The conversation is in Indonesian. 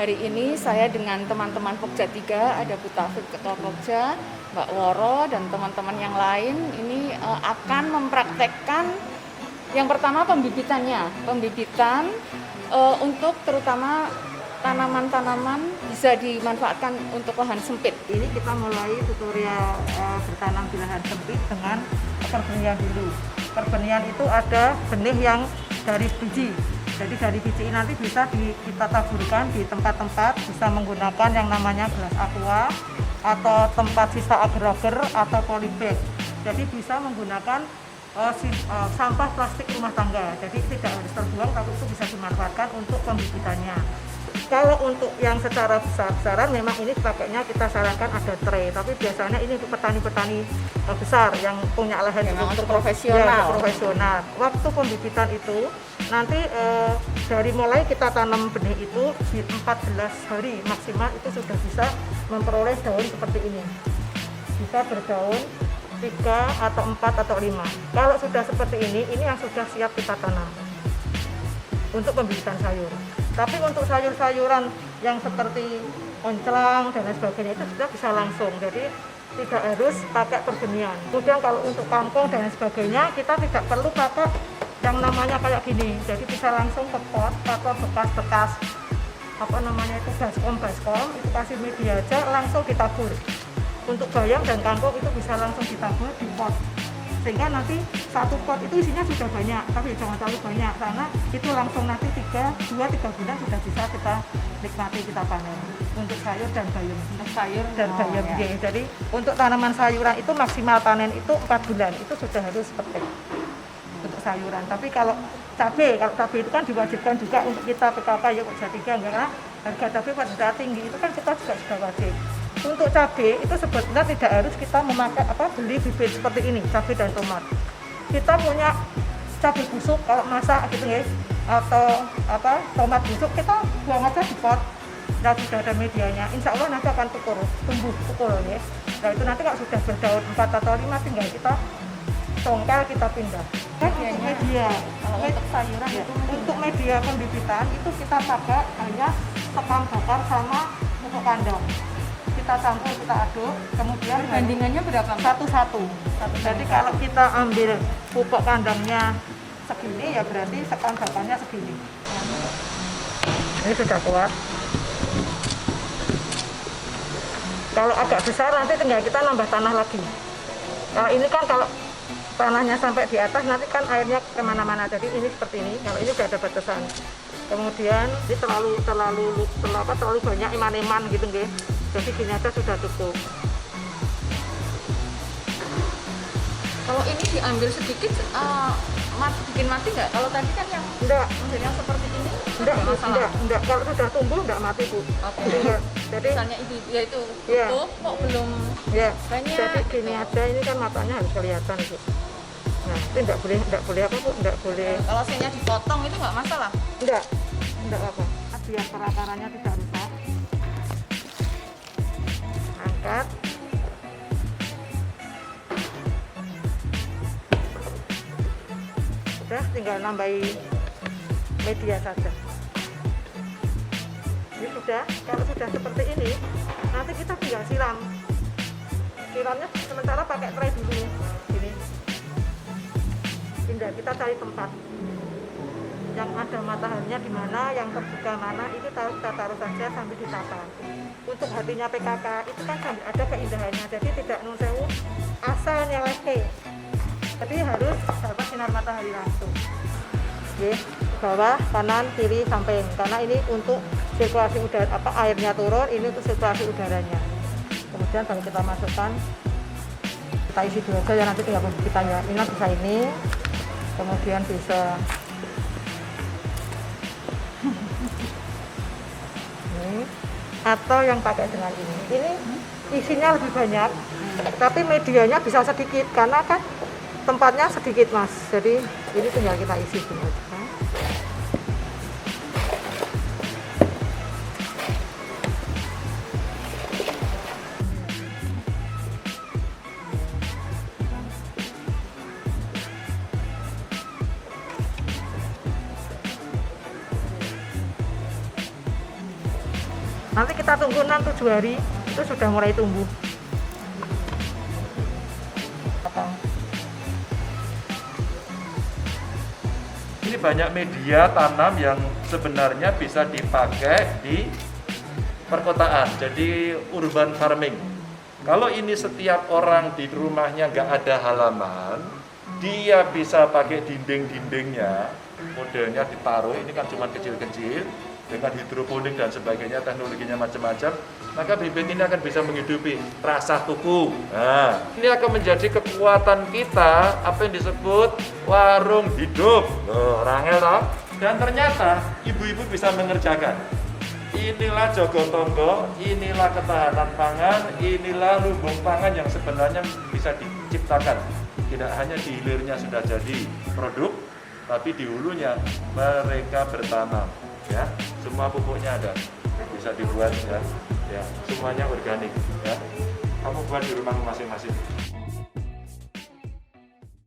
hari ini saya dengan teman-teman Pokja 3, ada Bu Taufik Ketua Pokja, Mbak Woro, dan teman-teman yang lain ini akan mempraktekkan yang pertama pembibitan untuk terutama tanaman-tanaman bisa dimanfaatkan untuk lahan sempit. Ini kita mulai tutorial bertanam di lahan sempit dengan perbenihan dulu. Perbenihan itu ada benih yang dari biji. Jadi dari biji ini nanti bisa kita taburkan di tempat-tempat, bisa menggunakan yang namanya gelas aqua atau tempat sisa agar-agar atau polybag. Jadi bisa menggunakan sampah plastik rumah tangga. Jadi tidak harus terbuang, tapi itu bisa dimanfaatkan untuk pembibitannya. Kalau untuk yang secara besar-besaran memang ini pakainya kita sarankan ada tray, tapi biasanya ini untuk petani-petani besar yang punya lahan untuk profesional. Waktu pembibitan itu nanti dari mulai kita tanam benih itu di 14 hari maksimal itu sudah bisa memperoleh daun seperti ini. Bisa berdaun 3 atau 4 atau 5. Kalau sudah seperti ini yang sudah siap kita tanam untuk pembibitan sayur. Tapi untuk sayur-sayuran yang seperti onclang dan lain sebagainya itu sudah bisa langsung, jadi tidak harus pakai perbenihan. Kemudian kalau untuk kangkung dan lain sebagainya kita tidak perlu pakai yang namanya kayak gini, jadi bisa langsung ke pot atau bekas-bekas itu baskom, itu kasih media aja langsung ditabur. Untuk bayam dan kangkung itu bisa langsung ditabur di pot, sehingga nanti satu pot itu isinya sudah banyak, tapi jangan terlalu banyak karena itu langsung nanti 2-3 bulan sudah bisa kita nikmati, kita panen untuk sayur dan bayam. Ya. Jadi untuk tanaman sayuran itu maksimal panen itu 4 bulan, itu sudah harus petik untuk sayuran. Tapi kalau cabai itu kan diwajibkan juga untuk kita PKK ya Pokja 3, karena harga cabai pada saat tinggi itu kan kita juga sudah wajib. Untuk cabai itu sebetulnya tidak harus kita memakai beli bibit seperti ini, cabai dan tomat. Kita punya cabai busuk kalau masak gitu ya, atau tomat busuk kita buang aja di pot. Nah, sudah ada medianya, insya Allah nanti akan tumbuh tukul ya. Nah itu nanti kalau sudah berdaun 4 atau 5 tinggal kita tongkel, kita pindah. Media untuk sayuran ya. Untuk media pembibitan itu kita pakai hanya sekam bakar sama pupuk kandang. Kita campur, kita aduk, kemudian Bandingannya berapa? 1:1. Jadi kalau kita ambil pupuk kandangnya segini ya berarti sekam bakarnya segini. Ini sudah kuat. Kalau agak besar nanti tinggal kita nambah tanah lagi. Kalau ini kan kalau tanahnya sampai di atas nanti kan airnya kemana-mana, jadi ini seperti ini. Kalau ini sudah ada batasan. Kemudian ini terlalu banyak iman-iman gitu nggih. Jadi gini aja sudah cukup. Kalau ini diambil sedikit bikin mati nggak? Kalau tadi kan yang yang seperti ini enggak. Kalau sudah tumbuh enggak mati Bu. Oke. Jadi misalnya itu kok belum banyak. Jadi gini aja, ini kan matanya harus kelihatan Bu. Nah, itu enggak boleh Bu? Enggak boleh. Kalau sianya dipotong itu nggak masalah? Enggak apa. Biar perakarannya tidak rusak. Angkat. Sudah, tinggal nambahi media saja. Ini sudah, kalau sudah seperti ini nanti kita tinggal siramnya sementara pakai tray dulu gini. Pindah, kita cari tempat yang ada mataharinya di mana, yang terbuka mana, itu kita taruh saja sambil ditata. Untuk hatinya PKK itu kan sambil ada keindahannya, jadi tidak nusewu asal nyeleke, tapi harus dapat sinar matahari langsung. Oke, bawah, kanan, kiri, samping, karena ini untuk sirkulasi udara, airnya turun, ini untuk sirkulasi udaranya. Kemudian baru kita masukkan, kita isi dulu aja ya, nanti tinggal kita ya. Ini bisa ini, kemudian bisa ini, atau yang pakai dengan ini. Ini isinya lebih banyak, tapi medianya bisa sedikit karena kan tempatnya sedikit Mas. Jadi ini tinggal kita isi dulu aja. Nanti kita tunggu 6-7 hari itu sudah mulai tumbuh. Ini banyak media tanam yang sebenarnya bisa dipakai di perkotaan, jadi urban farming. Kalau ini setiap orang di rumahnya nggak ada halaman, dia bisa pakai dinding-dindingnya, modelnya ditaruh, ini kan cuma kecil-kecil, dengan hidroponik dan sebagainya, teknologinya macam-macam, maka bibit ini akan bisa menghidupi rasa tuku. Nah, ini akan menjadi kekuatan kita, apa yang disebut warung hidup. Loh, rangel toh? Dan ternyata ibu-ibu bisa mengerjakan. Inilah jogo tonggo, inilah ketahanan pangan, inilah lumbung pangan yang sebenarnya bisa diciptakan. Tidak hanya di hilirnya sudah jadi produk, tapi di hulunya mereka bertanam. Ya, semua pupuknya ada, bisa dibuat ya, semuanya organik. Ya, kamu buat di rumah masing-masing.